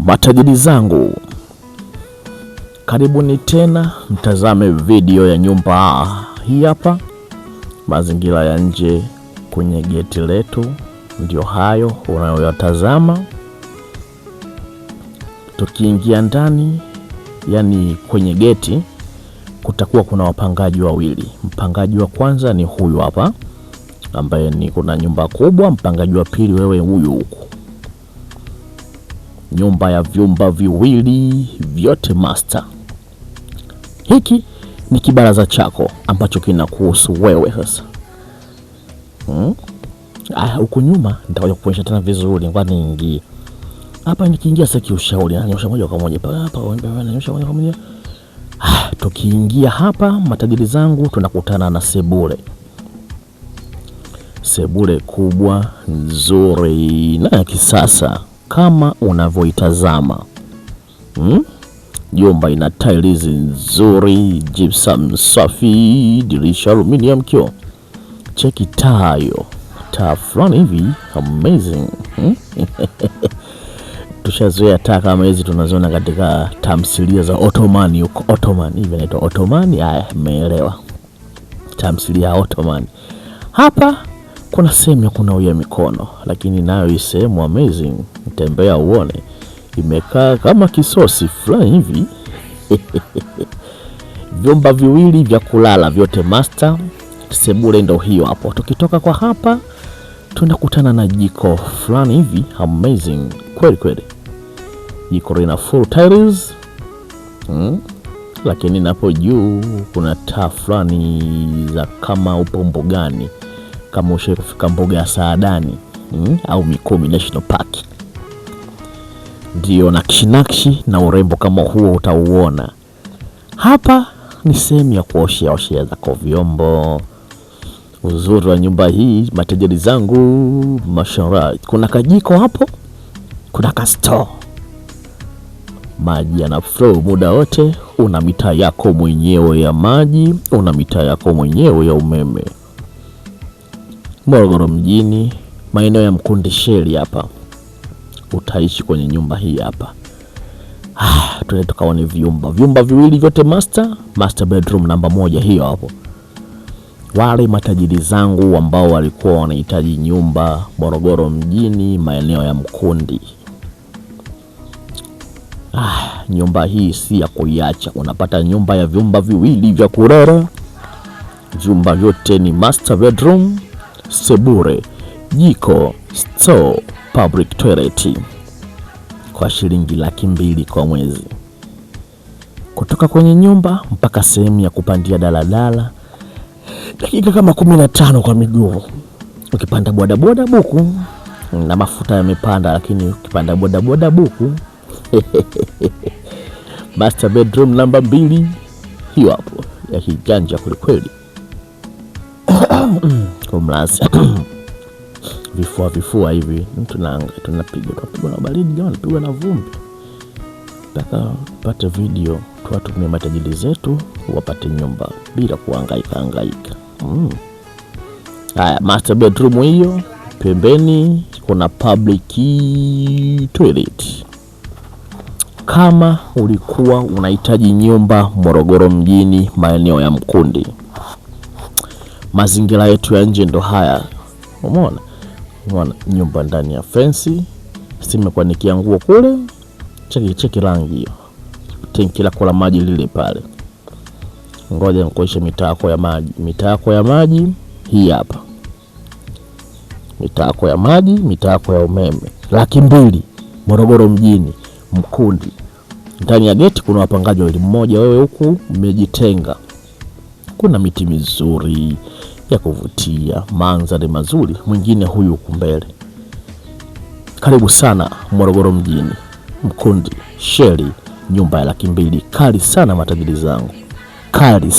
Matajiri zangu, karibuni tena mtazame video ya nyumba hii hapa. Mazingira ya nje kwenye geti letu ndio hayo unayoyatazama. Tukiingia ndani, yani kwenye geti, kutakuwa kuna wapangaji wawili. Mpangaji wa kwanza ni huyu hapa ambaye ni kuna nyumba kubwa. Mpangaji wa pili wewe huyu huku. Nyumba ya vyumba viwili vyote master. Hiki ni kibaraza chako ambacho kinakuhusu wewe sasa. Huku nyuma nitakuja kukuonyesha tena vizuri. Ngoja niingie. Hapa nikiingia sasa kiushauri, nanyosha moja kwa moja. Hapa nanyosha moja kwa moja. Tukiingia hapa matajiri zangu tunakutana na sebule. Sebule kubwa, nzuri na ya kisasa kama unavyoitazama. Nyumba ina tiles nzuri, gypsum safi, dirisha aluminium kioo. Cheki tayo. Taa fulani hivi amazing. Tushazoea taa kama hizi tunaziona katika tamthilia za Ottoman huko. Ottoman hivi inaitwa Ottoman. Haya, umeelewa. Tamthilia ya Ottoman. Hapa kuna sehemu ya kunawia mikono, lakini nayo hii sehemu amazing. Tembea uone. Imekaa kama kisosi fulani hivi. Vyumba viwili vya kulala vyote master. Sebule ndo hiyo hapo. Tukitoka kwa hapa tunakutana na jiko fulani hivi amazing kweli kweli. Jiko lina full tiles. Lakini napo juu kuna taa fulani za kama upo mbugani, kama ushawahi kufika mbuga ya Saadani au Mikumi National Park. Ndio nakshi na urembo kama huo utauona. Hapa ni sehemu ya kuoshea zako vyombo. Uzuri wa nyumba hii matajiri zangu, mashallah. Kuna kajiko hapo, kuna kasto. Maji yana flow muda wote. Una mita yako mwenyewe ya maji, una mita yako mwenyewe ya umeme. Morogoro mjini, maeneo ya Mkundi Sheli hapa. Utaishi kwenye nyumba hii hapa. Tuende tukaone vyumba viwili vyote master bedroom namba 1 hiyo hapo. Wale matajiri zangu ambao walikuwa wanahitaji nyumba Morogoro mjini, maeneo ya Mkundi. Nyumba hii si ya kuiacha. Unapata nyumba ya vyumba viwili vya kulala. Vyumba vyote ni master bedroom, sebule, jiko, store, public toilet. Kwa shilingi 200,000 kwa mwezi. Kutoka kwenye nyumba mpaka sehemu ya kupandia daladala dakika kama 15 kwa miguu. Ukipanda bodaboda buku, na mafuta yamepanda, lakini ukipanda bodaboda buku. Master bedroom namba 2 hiyo hapo ya kijanja kweli. Kumlazi vifua hivi tunapiga na baridi jamani, tunapiga na vumbi. Nataka pate video tuwatumie matajiri zetu wapate nyumba bila kuhangaika. Haya, master bedroom hiyo, pembeni kuna public toilet. Kama ulikuwa unahitaji nyumba Morogoro mjini, maeneo ya Mkundi, mazingira yetu ya nje ndo haya. Umeona nyumba ndani ya fence, simekuwa nikiangua kule. Cheki rangi hiyo. Tenki la maji lile pale. Ngoja nikuonyeshe mitako ya maji. Mitako ya maji hii hapa. Mitako ya maji, mitako ya umeme. 200,000 Morogoro mjini, Mkundi. Ndani ya geti kuna wapangaji wawili, mmoja wewe huku umejitenga. Kuna miti mizuri ya kuvutia, mandhari mazuri, mwingine huyu huku mbele. Karibu sana Morogoro mjini, Mkundi Sheli, nyumba ya 200,000. Kali sana matajiri zangu. Kali.